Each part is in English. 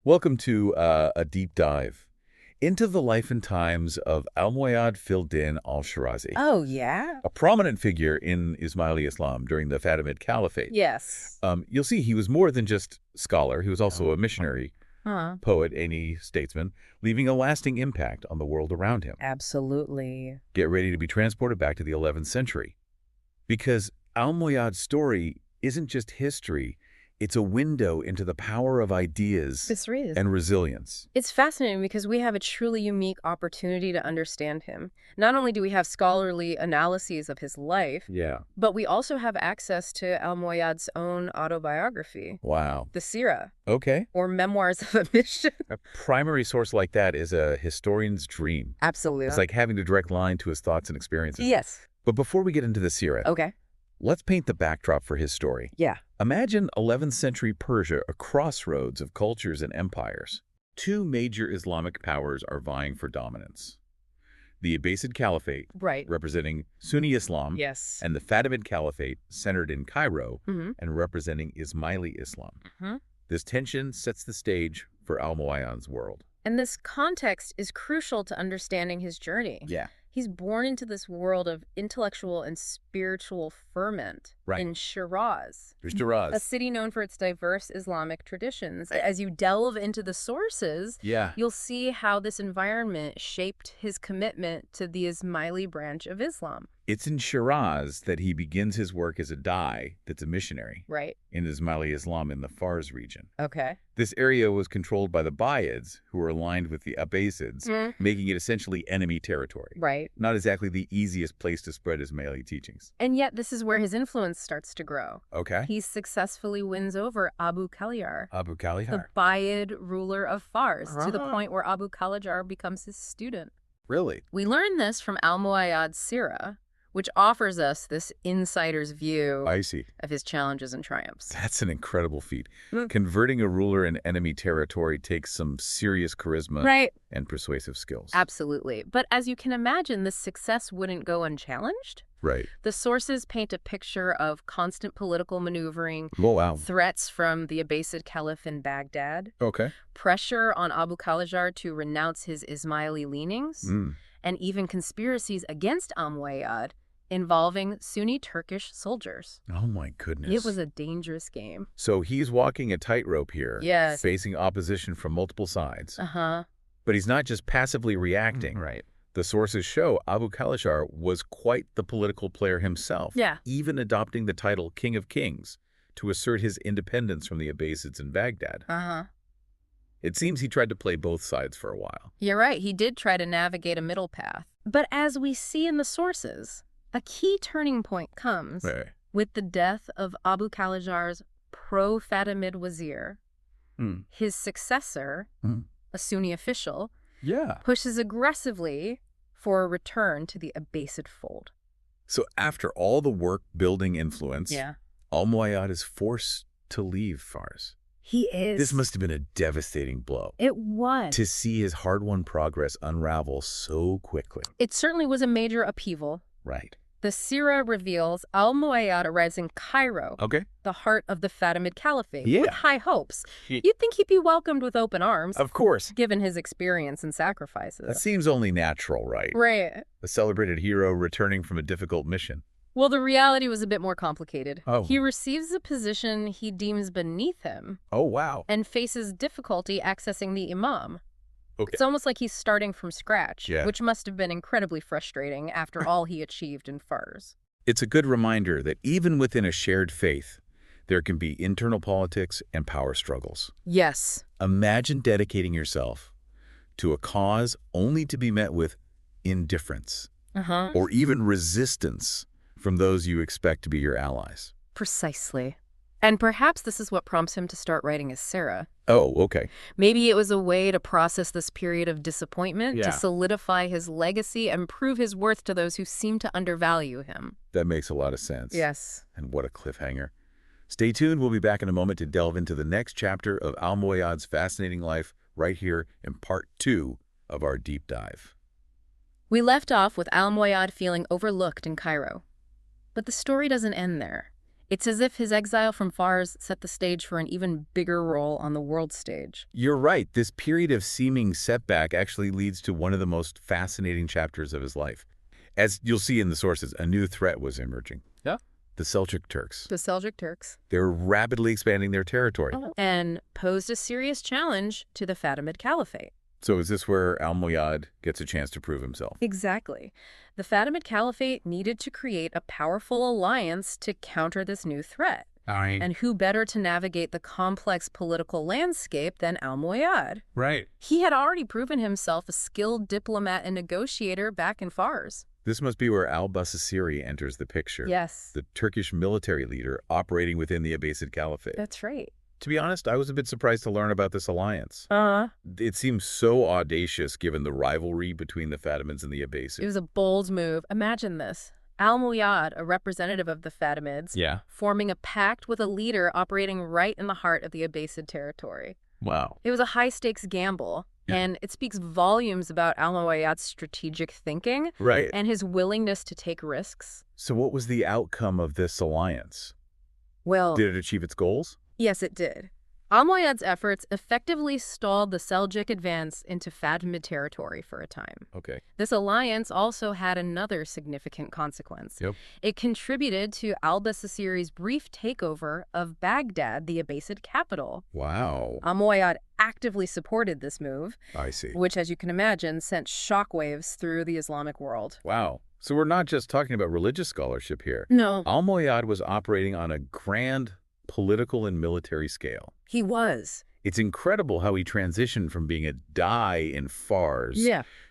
Welcome to a deep dive into the life and times of al-Mu'ayyad fil-Din al-Shirazi, Oh, yeah? a prominent figure in Ismaili Islam during the Fatimid Caliphate. Yes. You'll see he was more than just scholar. He was also Oh. a missionary, Huh. poet, and a statesman, leaving a lasting impact on the world around him. Absolutely. Get ready to be transported back to the 11th century. Because al-Mu'ayyad's story isn't just history, it's a window into the power of ideas This is. and resilience. It's fascinating because we have a truly unique opportunity to understand him. Not only do we have scholarly analyses of his life, Yeah. but we also have access to al-Mu'ayyad's own autobiography, Wow. the Sira, Okay. or Memoirs of a Mission. A primary source like that is a historian's dream. Absolutely. It's like having a direct line to his thoughts and experiences. Yes. But before we get into the Sira, Okay. let's paint the backdrop for his story. Yeah. Imagine 11th century Persia, a crossroads of cultures and empires. Two major Islamic powers are vying for dominance. The Abbasid Caliphate, Right. representing Sunni Islam, Yes. and the Fatimid Caliphate, centered in Cairo Mm-hmm. and representing Ismaili Islam. Mm-hmm. This tension sets the stage for al-Mu'ayyad's world. And this context is crucial to understanding his journey. Yeah. He's born into this world of intellectual and spiritual ferment Right. in Shiraz, a Shiraz. city known for its diverse Islamic traditions. As you delve into the sources, Yeah. you'll see how this environment shaped his commitment to the Ismaili branch of Islam. It's in Shiraz that he begins his work as a dai, that's a missionary, Right. in Ismaili Islam in the Fars region. Okay. This area was controlled by the Buyids, who were aligned with the Abbasids, making it essentially enemy territory. Right. Not exactly the easiest place to spread Ismaili teachings. And yet this is where his influence starts to grow. Okay. He successfully wins over Abu Kalijar, Abu the Kalijar. Buyid ruler of Fars, to the Ah. point where Abu Kalijar becomes his student. Really? We learn this from al-Mu'ayyad's Sira, which offers us this insider's view I see. of his challenges and triumphs. That's an incredible feat. Mm. Converting a ruler in enemy territory takes some serious charisma Right. and persuasive skills. Absolutely. But as you can imagine, this success wouldn't go unchallenged. Right. The sources paint a picture of constant political maneuvering, Oh, wow. threats from the Abbasid Caliph in Baghdad, Okay. pressure on Abu Kalijar to renounce his Ismaili leanings, Mm. and even conspiracies against al-Mu'ayyad involving Sunni Turkish soldiers. Oh, my goodness. It was a dangerous game. So he's walking a tightrope here, Yes. facing opposition from multiple sides. Uh-huh. But he's not just passively reacting. Right. The sources show Abu Kalijar was quite the political player himself, Yeah. even adopting the title King of Kings to assert his independence from the Abbasids in Baghdad. Uh-huh. It seems he tried to play both sides for a while. You're right. He did try to navigate a middle path. But as we see in the sources, a key turning point comes Right. with the death of Abu Kalijar's pro-Fatimid wazir. Mm. His successor, Mm. a Sunni official, Yeah. pushes aggressively for a return to the Abbasid fold. So after all the work building influence, al-Mu'ayyad is forced to leave Fars. He is. This must have been a devastating blow. It was. To see his hard-won progress unravel so quickly. It certainly was a major upheaval. Right. The Sira reveals al-Mu'ayyad arrives in Cairo, Okay. the heart of the Fatimid Caliphate, Yeah. with high hopes. You'd think he'd be welcomed with open arms, Of course. given his experience and That sacrifices. seems only natural, right? Right. A celebrated hero returning from a difficult mission. Well, the reality was a bit more complicated. Oh. He receives a position he deems beneath him Oh, wow. and faces difficulty accessing the imam. Okay. It's almost like he's starting from scratch, Yeah. which must have been incredibly frustrating after all he achieved in Fars. It's a good reminder that even within a shared faith, there can be internal politics and power struggles. Yes. Imagine dedicating yourself to a cause only to be met with indifference Uh-huh. or even resistance from those you expect to be your allies. Precisely. And perhaps this is what prompts him to start writing his Sira. Oh, okay. Maybe it was a way to process this period of disappointment, Yeah. to solidify his legacy and prove his worth to those who seem to undervalue him. That makes a lot of sense. Yes. And what a cliffhanger. Stay tuned. We'll be back in a moment to delve into the next chapter of al-Mu'ayyad's fascinating life right here in part 2 of our deep dive. We left off with al-Mu'ayyad feeling overlooked in Cairo. But the story doesn't end there. It's as if his exile from Fars set the stage for an even bigger role on the world stage. You're right. This period of seeming setback actually leads to one of the most fascinating chapters of his life. As you'll see in the sources, a new threat was emerging. Yeah. The Seljuk Turks. The Seljuk Turks. They were rapidly expanding their territory. And posed a serious challenge to the Fatimid Caliphate. So is this where al-Muyyad gets a chance to prove himself? Exactly. The Fatimid Caliphate needed to create a powerful alliance to counter this new threat. And who better to navigate the complex political landscape than al-Muyyad? Right. He had already proven himself a skilled diplomat and negotiator back in Fars. This must be where al-Busasiri enters the picture. Yes. The Turkish military leader operating within the Abbasid Caliphate. That's right. To be honest, I was a bit surprised to learn about this alliance. It seems so audacious given the rivalry between the Fatimids and the Abbasids. It was a bold move. Imagine this. Al-Muyyad, a representative of the Fatimids, forming a pact with a leader operating right in the heart of the Abbasid territory. Wow. It was a high-stakes gamble, and it speaks volumes about al-Muwayyad's strategic thinking and his willingness to take risks. So what was the outcome of this alliance? Well, Did it achieve its goals? yes, it did. Al-Muwayyad's efforts effectively stalled the Seljuk advance into Fatimid territory for a time. Okay. This alliance also had another significant consequence. It contributed to al-Busasiri's brief takeover of Baghdad, the Abbasid capital. Wow. Al-Muwayyad actively supported this move, I see. which, as you can imagine, sent shockwaves through the Islamic world. Wow. So we're not just talking about religious scholarship here. No. Al-Muwayyad was operating on a grand political and military scale. He was. It's incredible how he transitioned from being a die in Fars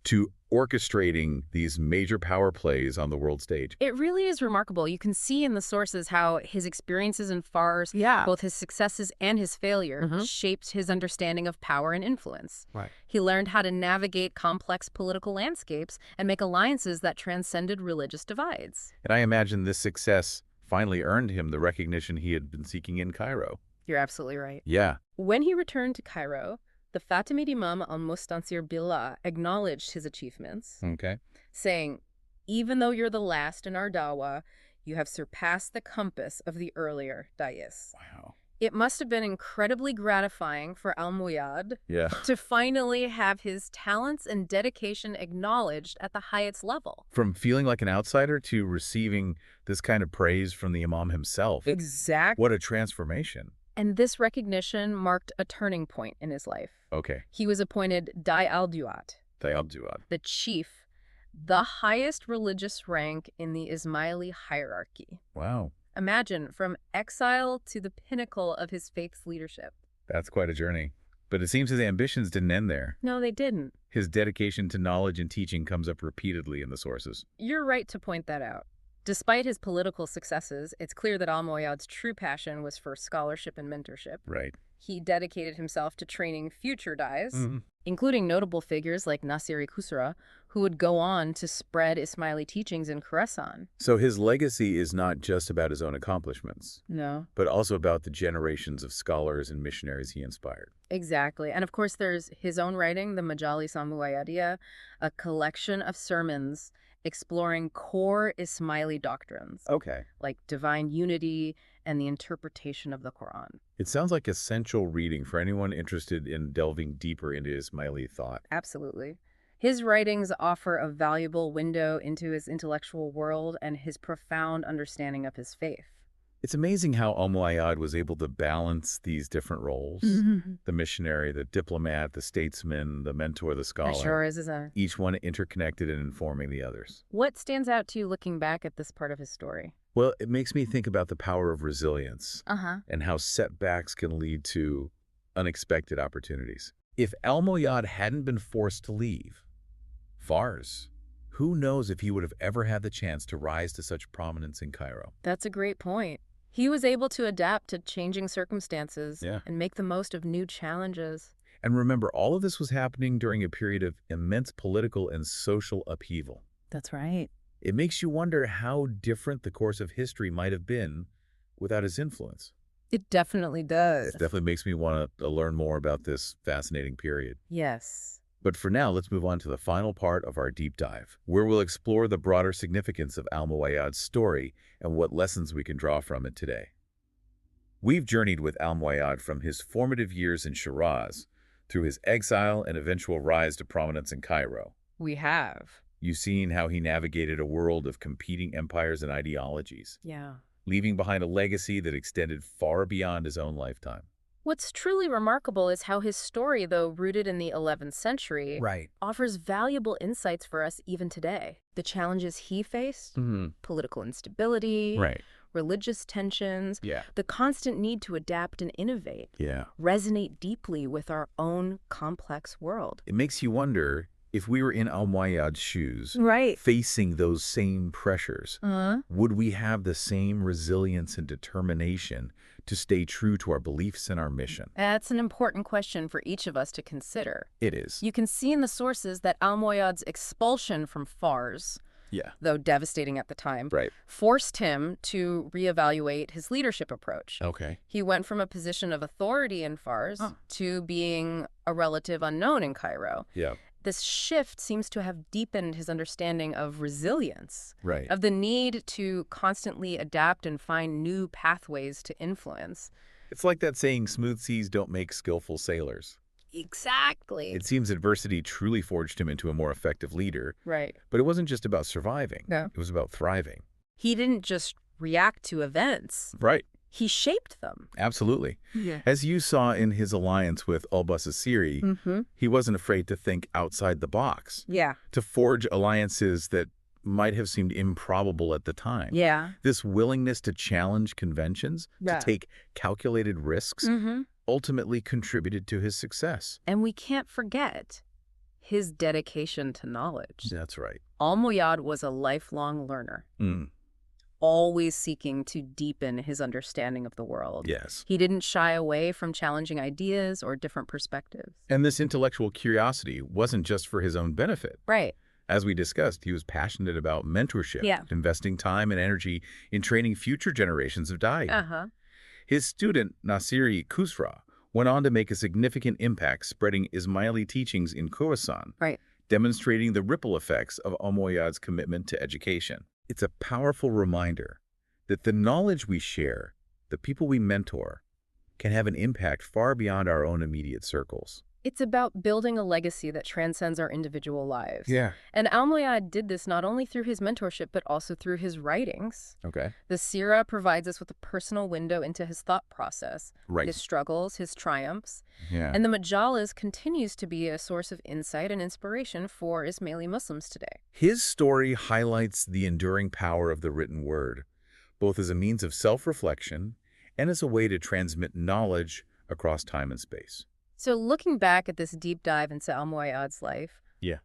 to orchestrating these major power plays on the world stage. It really is remarkable. You can see in the sources how his experiences in Fars, both his successes and his failure, shaped his understanding of power and influence. Right. He learned how to navigate complex political landscapes and make alliances that transcended religious divides. And I imagine this success finally earned him the recognition he had been seeking in Cairo. You're absolutely right. Yeah. When he returned to Cairo, the Fatimid Imam al-Mustansir Billah acknowledged his achievements, saying, "Even though you're the last in our dawah, you have surpassed the compass of the earlier dais." Wow. It must have been incredibly gratifying for al-Muyyad to finally have his talents and dedication acknowledged at the highest level. From feeling like an outsider to receiving this kind of praise from the Imam himself. Exactly. What a transformation. And this recognition marked a turning point in his life. Okay. He was appointed Dai al-Duat, the chief, the highest religious rank in the Ismaili hierarchy. Wow. Imagine, from exile to the pinnacle of his faith's leadership. That's quite a journey. But it seems his ambitions didn't end there. No, they didn't. His dedication to knowledge and teaching comes up repeatedly in the sources. You're right to point that out. Despite his political successes, it's clear that al-Muwayyad's true passion was for scholarship and mentorship. Right. He dedicated himself to training future dais, including notable figures like Nasiri Khusra, who would go on to spread Ismaili teachings in Khorasan. So his legacy is not just about his own accomplishments. No. But also about the generations of scholars and missionaries he inspired. Exactly. And of course, there's his own writing, the Majālis al-Mu'iyyadiyya, a collection of sermons exploring core Ismaili doctrines, like divine unity and the interpretation of the Quran. It sounds like essential reading for anyone interested in delving deeper into Ismaili thought. Absolutely. His writings offer a valuable window into his intellectual world and his profound understanding of his faith. It's amazing how al-Muwayyad was able to balance these different roles. The missionary, the diplomat, the statesman, the mentor, the scholar. It sure is, isn't it? Each one interconnected and informing the others. What stands out to you looking back at this part of his story? Well, it makes me think about the power of resilience and how setbacks can lead to unexpected opportunities. If al-Muwayyad hadn't been forced to leave Fars, who knows if he would have ever had the chance to rise to such prominence in Cairo. That's a great point. He was able to adapt to changing circumstances and make the most of new challenges. And remember, all of this was happening during a period of immense political and social upheaval. That's right. It makes you wonder how different the course of history might have been without his influence. It definitely does. It definitely makes me want to learn more about this fascinating period. Yes. But for now, let's move on to the final part of our deep dive, where we'll explore the broader significance of al-Muʻayyad's story and what lessons we can draw from it today. We've journeyed with al-Muʻayyad from his formative years in Shiraz through his exile and eventual rise to prominence in Cairo. We have. You've seen how he navigated a world of competing empires and ideologies, leaving behind a legacy that extended far beyond his own lifetime. What's truly remarkable is how his story, though rooted in the 11th century, offers valuable insights for us even today. The challenges he faced, political instability, religious tensions, the constant need to adapt and innovate, resonate deeply with our own complex world. It makes you wonder, if we were in al-Muʻayyad's shoes, facing those same pressures, would we have the same resilience and determination to stay true to our beliefs and our mission? That's an important question for each of us to consider. It is. You can see in the sources that al-Muʻayyad's expulsion from Fars, though devastating at the time, forced him to reevaluate his leadership approach. He went from a position of authority in Fars to being a relative unknown in Cairo. This shift seems to have deepened his understanding of resilience, of the need to constantly adapt and find new pathways to influence. It's like that saying, smooth seas don't make skillful sailors. Exactly. It seems adversity truly forged him into a more effective leader. But it wasn't just about surviving. It was about thriving. He didn't just react to events. He shaped them. Absolutely. As you saw in his alliance with al-Sira, he wasn't afraid to think outside the box. To forge alliances that might have seemed improbable at the time. This willingness to challenge conventions, to take calculated risks, ultimately contributed to his success. And we can't forget his dedication to knowledge. That's right. Al-Muʻayyad was a lifelong learner. Always seeking to deepen his understanding of the world. He didn't shy away from challenging ideas or different perspectives. And this intellectual curiosity wasn't just for his own benefit. As we discussed, he was passionate about mentorship, investing time and energy in training future generations of da'i. His student, Nasiri Khusra, went on to make a significant impact spreading Ismaili teachings in Khorasan, demonstrating the ripple effects of al-Muʻayyad's commitment to education. It's a powerful reminder that the knowledge we share, the people we mentor, can have an impact far beyond our own immediate circles. It's about building a legacy that transcends our individual lives. And al-Muʻayyad did this not only through his mentorship, but also through his writings. The Sira provides us with a personal window into his thought process, his struggles, his triumphs. And the Majālis continues to be a source of insight and inspiration for Ismaili Muslims today. His story highlights the enduring power of the written word, both as a means of self-reflection and as a way to transmit knowledge across time and space. So looking back at this deep dive into al-Muʻayyad's life,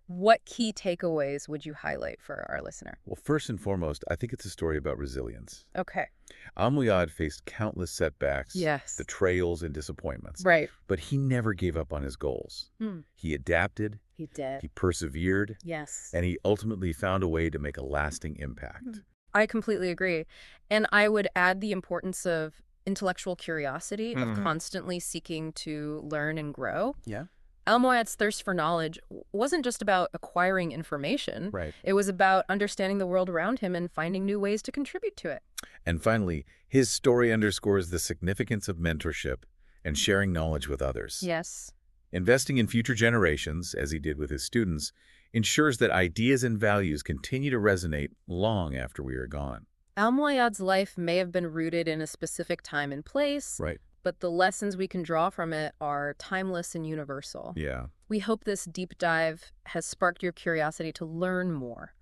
what key takeaways would you highlight for our listener? Well, first and foremost, I think it's a story about resilience. Al-Muʻayyad faced countless setbacks, betrayals, and disappointments. But he never gave up on his goals. He adapted. He persevered. And he ultimately found a way to make a lasting impact. I completely agree. And I would add the importance of intellectual curiosity, of constantly seeking to learn and grow. Al-Muʻayyad's thirst for knowledge wasn't just about acquiring information. It was about understanding the world around him and finding new ways to contribute to it. And finally, his story underscores the significance of mentorship and sharing knowledge with others. Investing in future generations, as he did with his students, ensures that ideas and values continue to resonate long after we are gone. Al-Muʻayyad's life may have been rooted in a specific time and place, but the lessons we can draw from it are timeless and universal. We hope this deep dive has sparked your curiosity to learn more.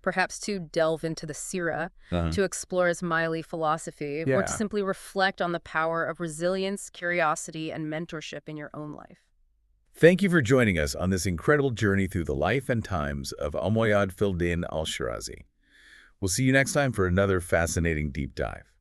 Perhaps to delve into the Sira, to explore Ismaili philosophy, or to simply reflect on the power of resilience, curiosity, and mentorship in your own life. Thank you for joining us on this incredible journey through the life and times of al-Muʻayyad al-Shirazi. We'll see you next time for another fascinating deep dive.